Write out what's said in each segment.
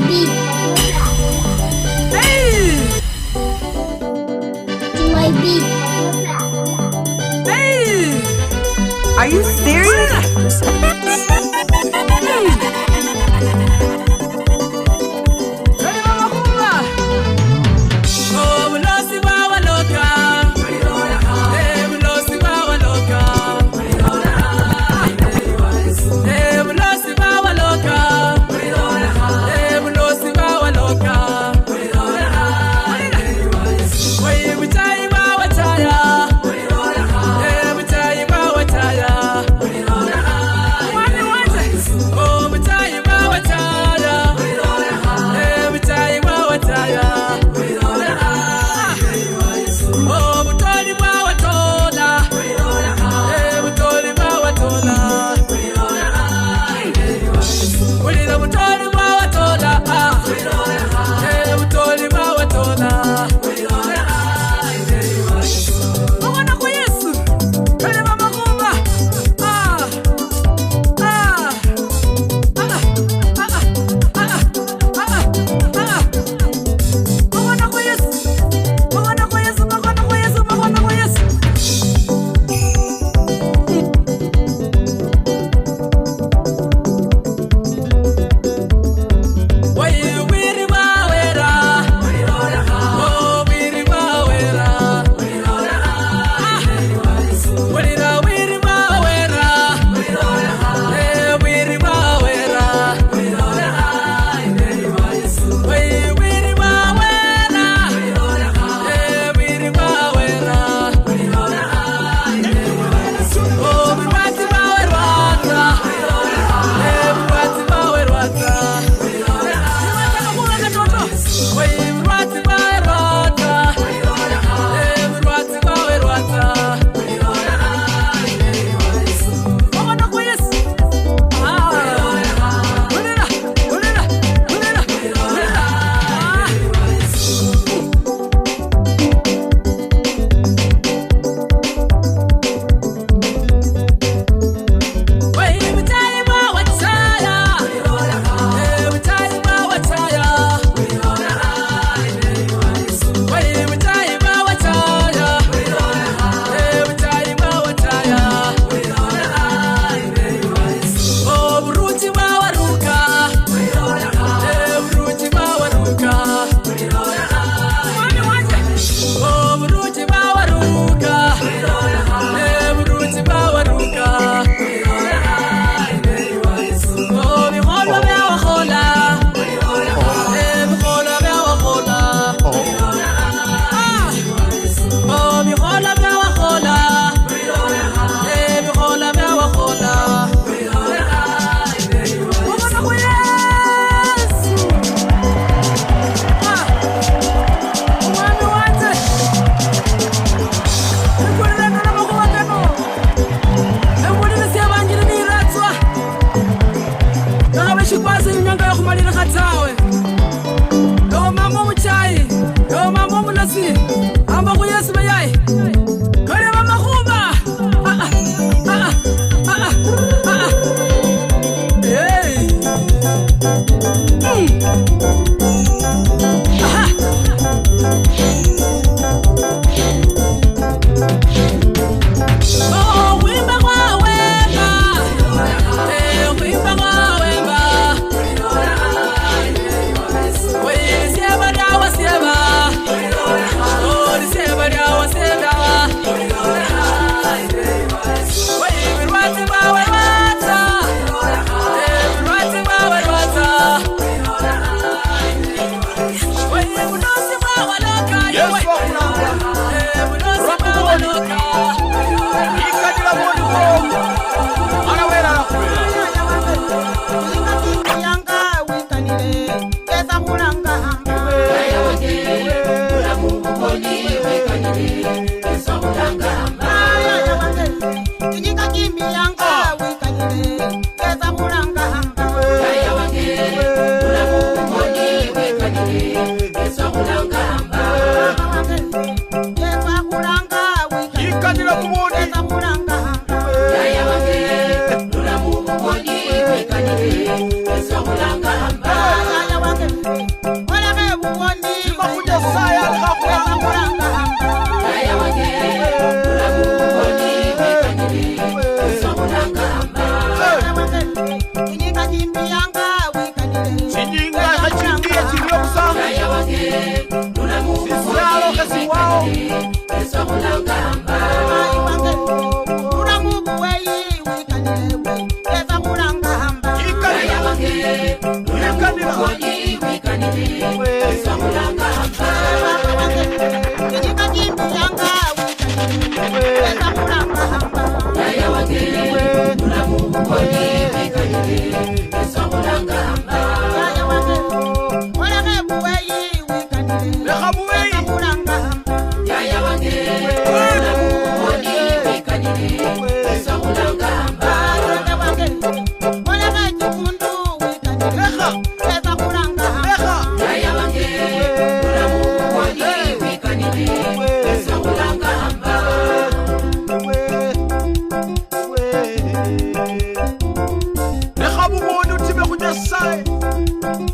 beat. Hey! To my beat. Hey! Are you serious? Sieba,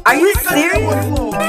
Are you serious?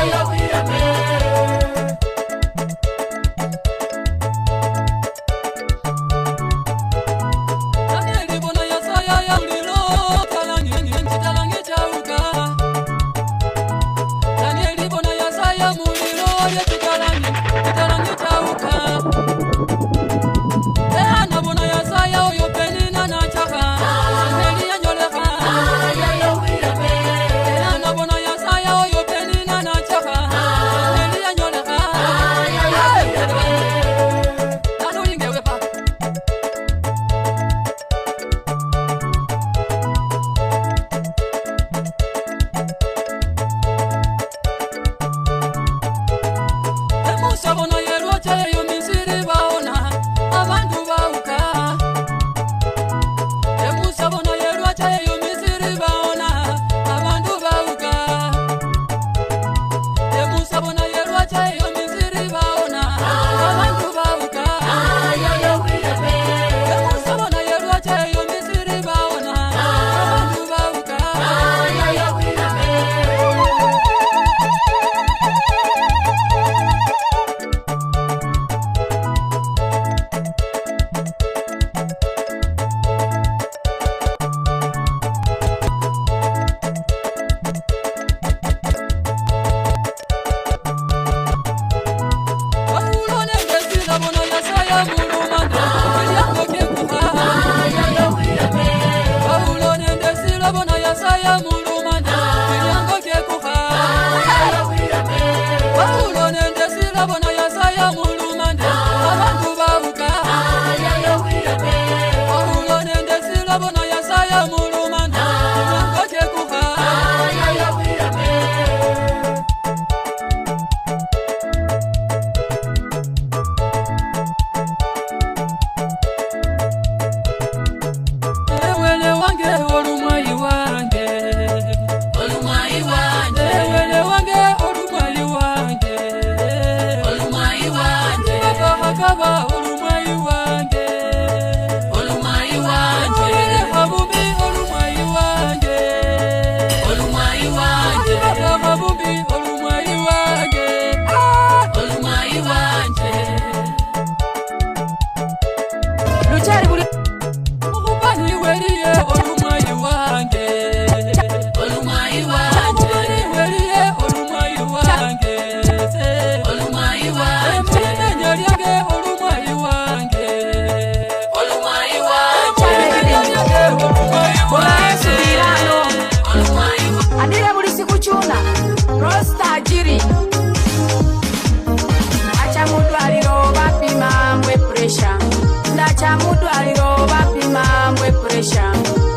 Bishop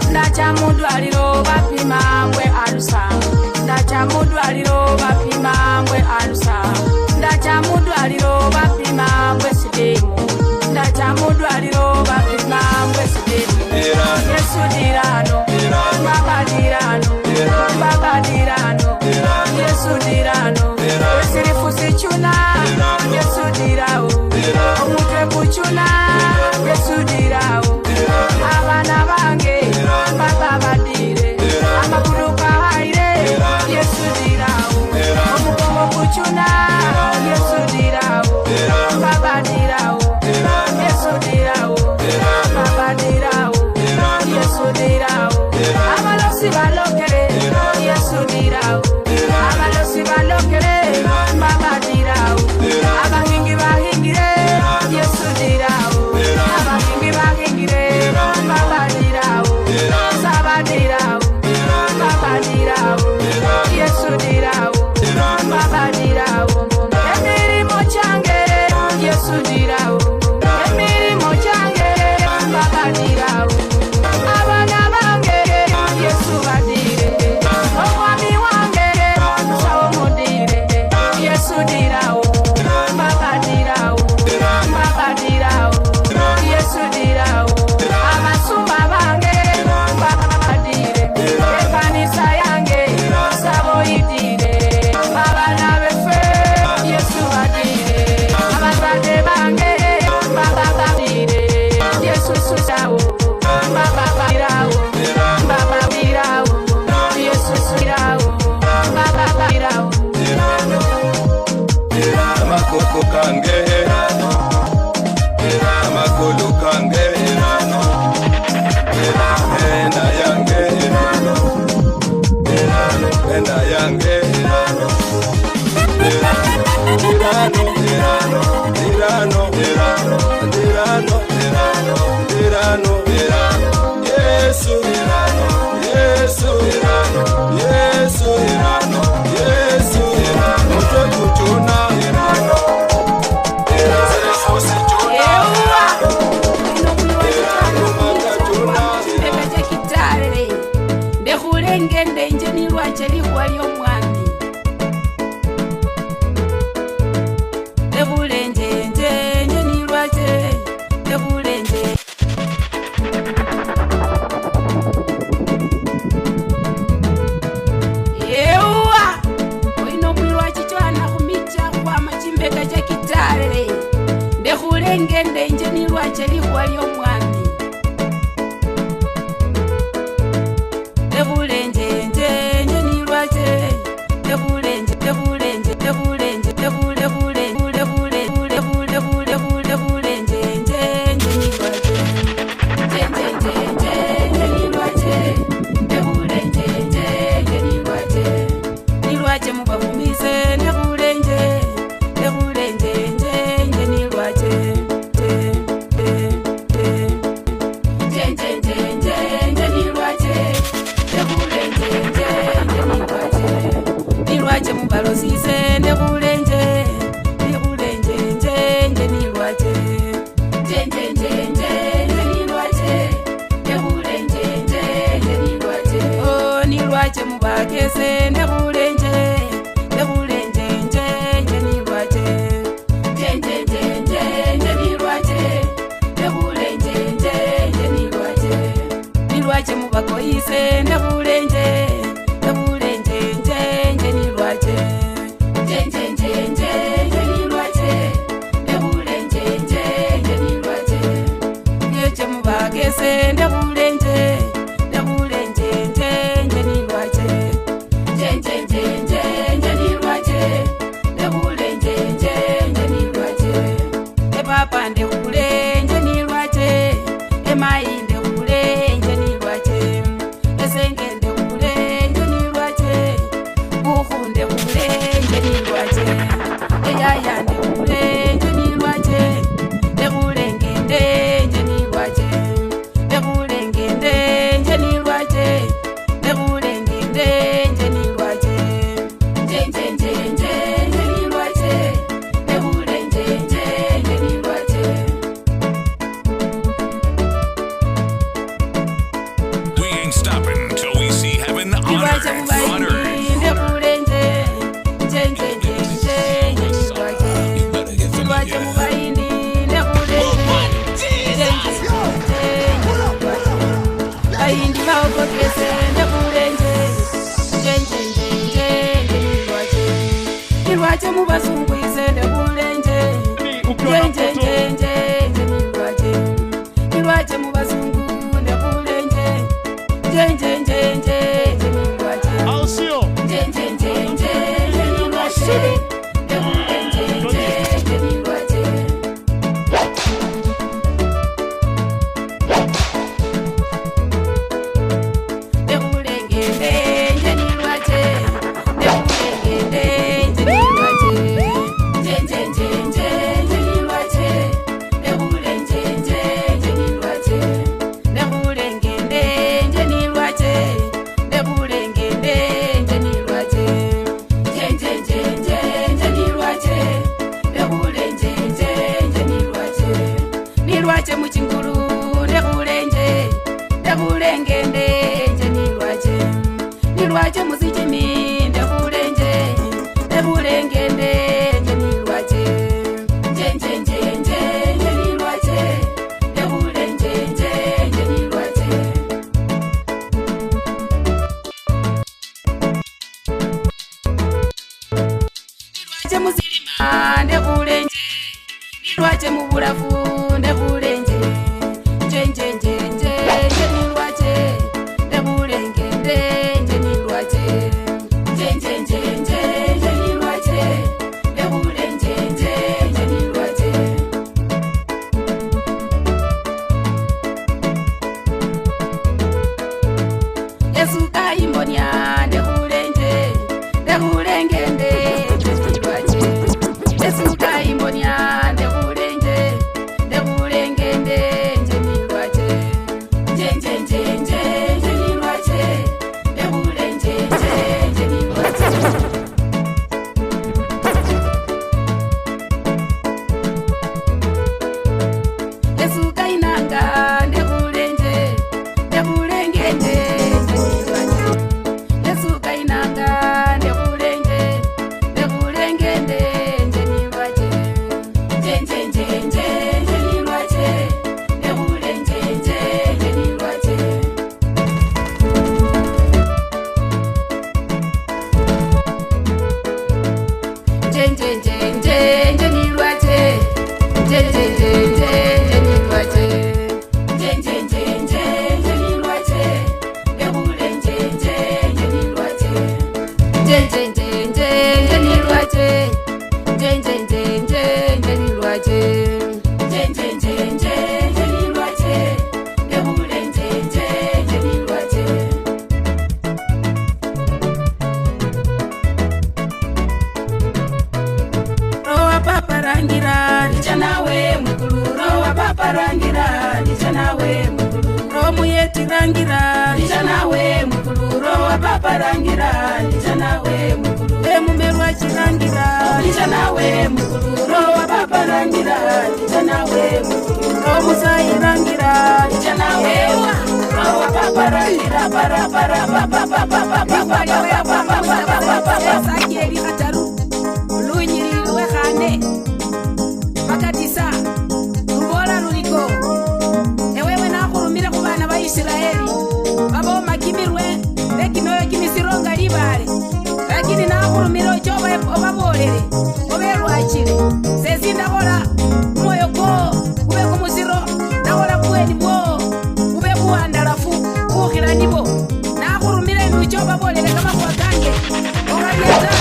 Ndacha mudwaliro bapima mbwe alusa. Ndacha mudwaliro bapima mbwe alusa. Ndacha mudwaliro bapima mbwe sidemu. Ndacha mudwaliro bapima mbwe sidemu. Yesu dirano, Baba dirano, Baba dirano, Yesu dirano. Sirifu sichuna, Yesu dirao. Omutwe kuchuna, Yesu dirao. Abana bange Baba badire amaguluka haire Yesu dirao. Omugongo kuchuna Yesu dirao. Baba dirao. Yesu dirao. Baba dirao. Yesu dirao. Abalosi balokere Yesu dirao. Abalosi balokere Baba dirao. Abangingi bahingire Yesu dirao. Abangingi bahingire Baba dirao. Saba dirao. Baba dirao. Yesu dirao. Baba dirao. Emirimo change Yesu dirao. Emirimo change Baba dirao. Abana bange Yesu badire. Omwami wange sawo mudire. Yesu dirao. Baba dirao. Baba dirao. Yesu dirao. Amasumba bange Baba badire. Ekanisa yange sabo idire. Abana befe Yesu badire. Abazade bange Baba badire. Yesu susao. Baba dirao. Baba dirao. Yesu dirao. Baba dirao. Amakoko kange amakolo kange enda yange enda yange Yesu Yesu Yesu Yesu mutwe kuchuna Ngende njeni lwache likwalyo mwami. Lebulenje njeni lwache. Lebulenje yewa oino mwilwa chichwana kumicha kwa machimbeka cha kitale. Ndehulengende njeni lwache likwalyo mwami. Nebulenje mubazungu isende bulenje njenjenjenje nilwache nilwache mubazungu nde bulenje njenjenjenje nilwache au sio? njenjenjenje nilwache nde bulenje nilwache nilwache muchingulu nekulenje nekulenge ndenje nilwache nilwache musichimi nekulenje nekulenge ndenje nilwache njenjenjenje nilwache nekulenje njenje nilwache nilwache musilima nekulenje nilwache mubulafu nekulenje njenjenjenje nilwache nekulenge ndenje nilwache njenjenjenje nilwache nekulenje njenje nilwache Yesu kaimbonya nekulenje nekulenge ndenje nilwache Yesu kaimbonya nekulenje nekulenge ndenje nilwache njenjenjenje nilwache nekulenje njenje nilwache Yesu kainanga nekulenje nekulenge ndenje nilwache Yesu kainanga nekulenje nekulenge ndenje nilwache njenjenjenje nilwache nekulenje njenje nilwache njenjenjenje nilwache njenjenjenje nilwache njenjenjenje nilwache nekulenje njenje nilwache njenjenjenje nilwache njenjenjenje nilwache njenjenjenje nilwache nekulenje njenje nilwache rowa papa rangira ndicha nawe mukulu rowa papa rangira ndicha nawe mukulu romu yeti rangira ndicha nawe mukulu rowa papa rangira ndicha nawe mukulu emumerwa chirangira ndicha nawe mukulu rowa papa rangira ndicha nawe mukulu romu sai rangira ndicha nawe rowa papa rangira para para papa papa papa papa sakiri kataru lunyiri wekane bakatisa rubola ruliko ewewe nakurumire ku bana ba Isiraeli babo makimirwe bekimoyo kimisironga libale lakini nakurumire ochoba obabolere oberwachire sezindakola moyo ko ube kumuziro nakola kuweni bwo ube kuwandalafu kukhila nibo nakurumire nuchoba bolere kama kwa kange okaliyata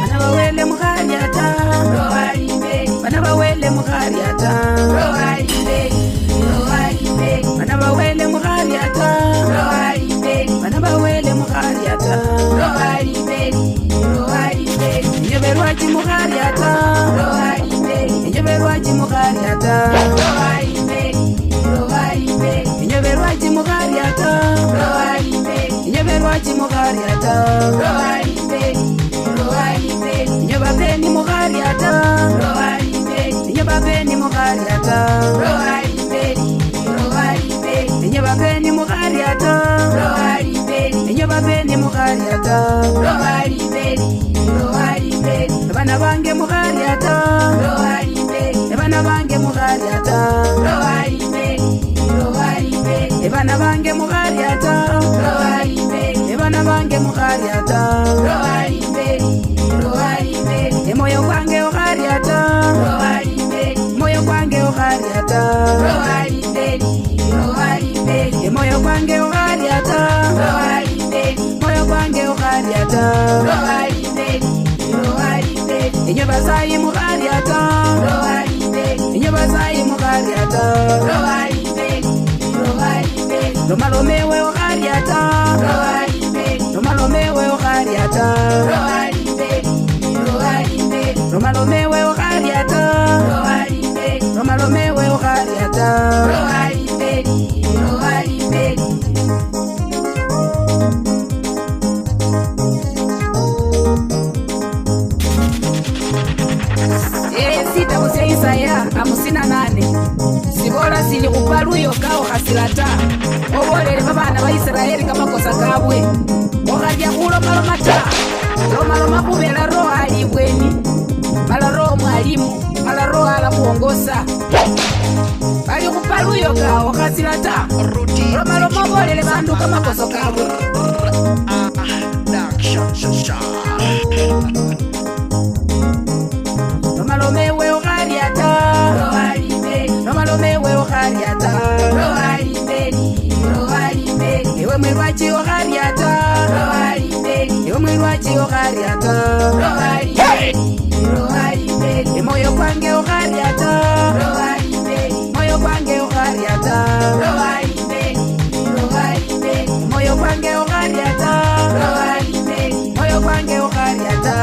bana bawele mukhaliata bana bawele mukhaliata bana bawele mukhaliata bana bawele mukhaliata nyeberwachi mukhaliata nyeberwachi mukhaliata nyeberwachi mukhaliata nyeberwachi mukhaliata nyebabeni mukhaliata nyebabeni mukhaliata nyebabeni mukhaliata nyebabeni mukhaliata bana bange mukhaliata bana bange mukhaliata Ebana bange mukhariata ebana bange mukhariata emoyo kwange ukhariata moyo kwange ukhariata emoyo kwange ukhariata moyo kwange ukhariata enyo basayi mukhariata enyo basayi mukhariata lomalomewe ukhariata lomalomewe ukhariata lomalomewe ukhariata lomalomewe ukhariata sita kusia Isaya 58 sibola sili kupaluyo kao khasilata obolele babana ba Israeli kamakosa kabwe okhalya khulomaloma ta lomaloma khubela roho ali ibweni mala roho mwalimu mala roho ala kuongosa bali kupaluyo kao khasilata lomaloma obolele bandu kamakosa kabwe lomalomewe ukhariata lomalomewe ukhariata ewe mwilwachi ukhariata ewe mwilwachi ukhariata emoyo kwange ukhariata moyo kwange ukhariata moyo kwange ukhariata moyo kwange ukhariata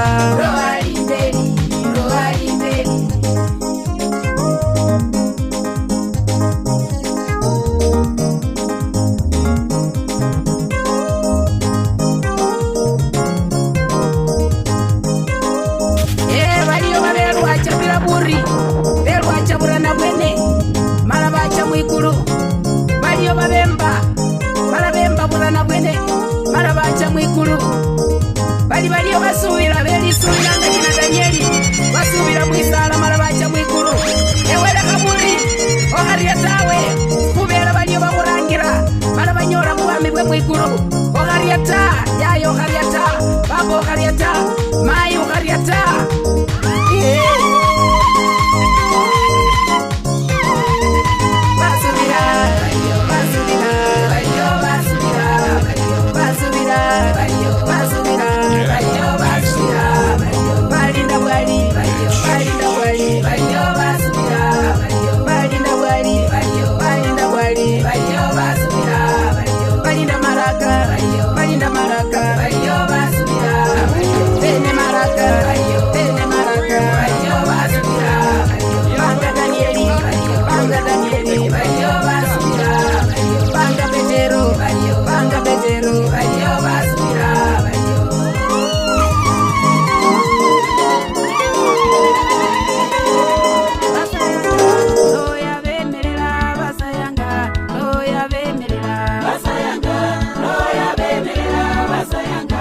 belwacha burana bwene mala bacha mwikulu baliyo babemba mala bemba burana bwene mala bacha mwikulu baliyo basubira belisuubira nga kina Danyeli basubira mwisala mala bacha mwikulu ewele kaburi okhariatawe kubera baliyo bakurangira mala banyola bwami bwe mwikulu okhariata yayo okhariata baba okhariata mayi okhariata Basayanga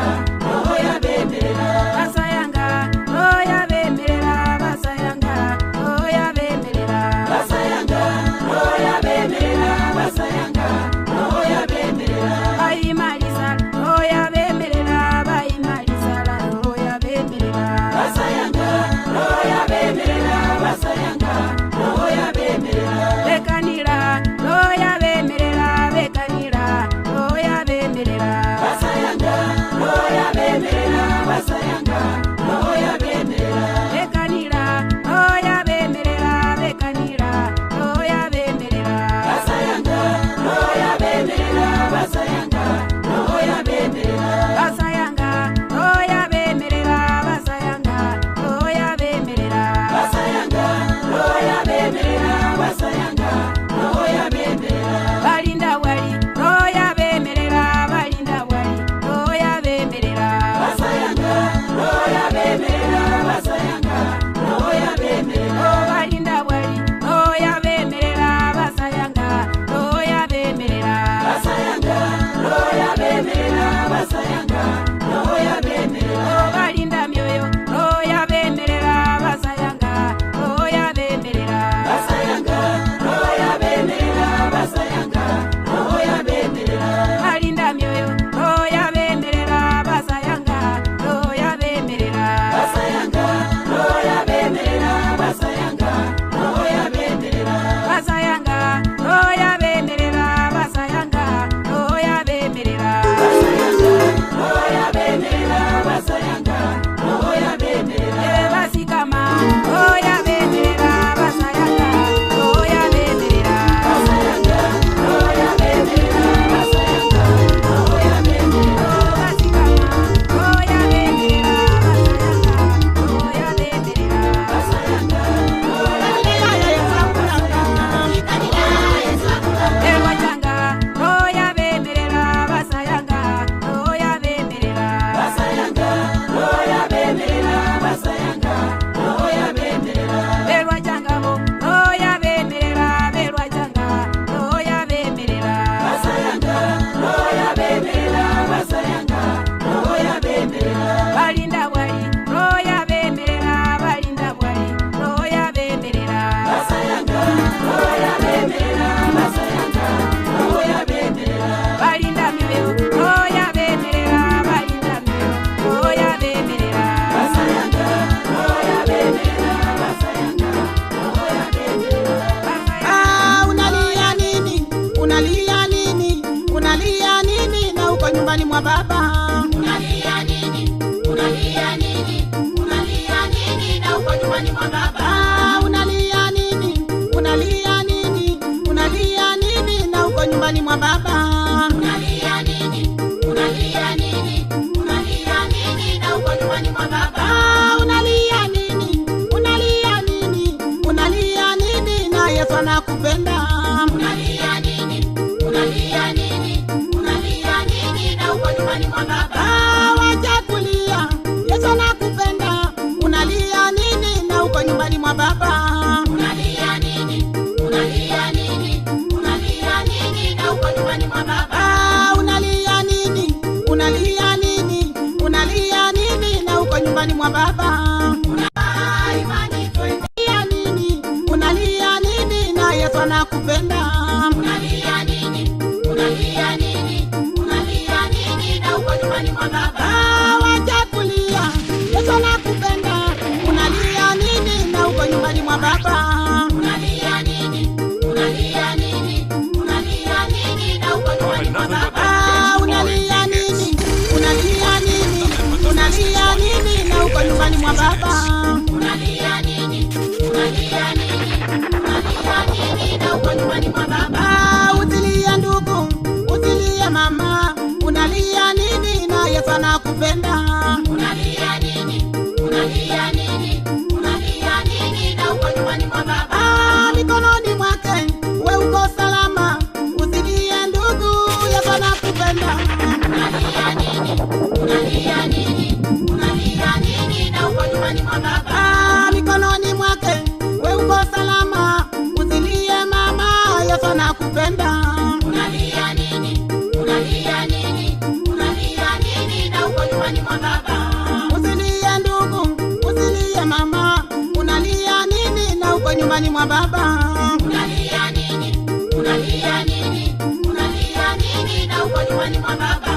mwa Baba. Unalia nini? Unalia nini? Unalia nini na uko nyumbani mwa Baba? Unalia nini? Unalia nini? Unalia nini na Yesu anakupenda. Unalia nini? Unalia nini? Unalia nini na uko nyumbani mwa Baba? Wacha kulia, Yesu anakupenda. Unalia nini na uko nyumbani mwa Baba? Unalia nini? Unalia nini? Unalia nini na uko nyumbani mwa Baba? Unalia nini? Unalia nini? Unalia nini na uko nyumbani mwa Baba? Imani twende. Unalia nini? Unalia nini na Yesu anakupenda. Unalia nini? Unalia nini? Unalia nini na uko nyumbani mwa Baba? Wacha kulia, Yesu anakupenda. Unalia nini na uko nyumbani mwa Baba? Unalia nini? Unalia nini? Unalia nini na uko nyumbani mwa Baba? Unalia nini? Unalia nini? Unalia nini na uko nyumbani mwa Baba? Unalia nini? Unalia nini? Unalia nini na uko nyumbani mwa Baba? Usilie ndugu, usilie mama. Unalia nini na Yesu anakupenda. Unalia nini? Unalia nini? Unalia nini na uko nyumbani mwa Baba? Mikononi mwake we uko salama. Usilie ndugu, Yesu anakupenda. Unalia nini? Unalia nini? Unalia nini na uko nyumbani mwa Baba? Mikononi mwake we uko salama. Usilie mama, Yesu anakupenda. Unalia nini? Unalia nini? Unalia nini na uko nyumbani mwa Baba? Usilie ndugu, usilie mama. Unalia nini na uko nyumbani mwa Baba? Unalia nini? Unalia nini? Unalia nini na uko nyumbani mwa Baba?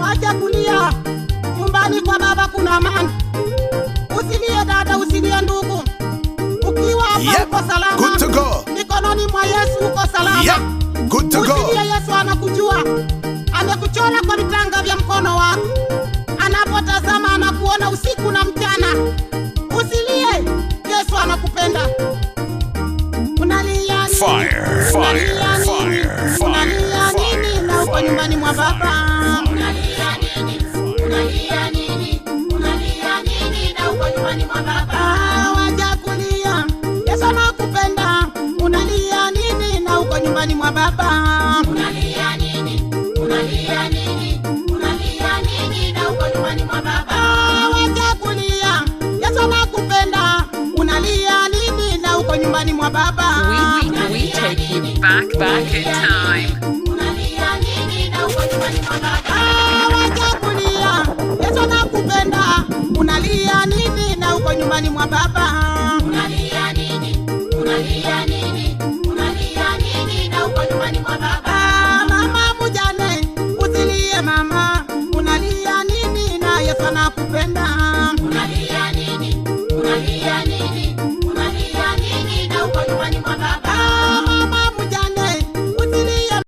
Wacha kulia, nyumbani kwa Baba kuna amani. Usilie dada, usilie ndugu. Ukiwa hapa uko salama. Good to go. Mikononi mwa Yesu uko salama. Yep, good to go. Usilie, Yesu anakujua. Amekuchora kwa vitanga vya mkono wako. Anapotazama anakuona usiku na mchana. Usilie, Yesu anakupenda. Unalia nini? Fire, Unalia fire, nini? fire, Unalia fire, nini na uko fire, nyumbani mwa Baba? Unalia nini? Unalia nini? Unalia nini na uko nyumbani mwa Baba? Wacha kulia, Yesu anakupenda. Unalia nini na uko nyumbani mwa Baba? Unalia nini? Unalia nini? Unalia nini na uko nyumbani mwa Baba? Wacha kulia, Yesu anakupenda. Unalia nini na uko nyumbani mwa Baba? We take you back in time. Unalia nini na uko nyumbani mwa Baba? Wacha kulia, Yesu anakupenda. Unalia nini na uko nyumbani mwa Baba? Unalia nini? Unalia nini? Unalia nini na uko nyumbani mwa Baba? Mama mjane, usilie mama. Unalia nini na Yesu anakupenda.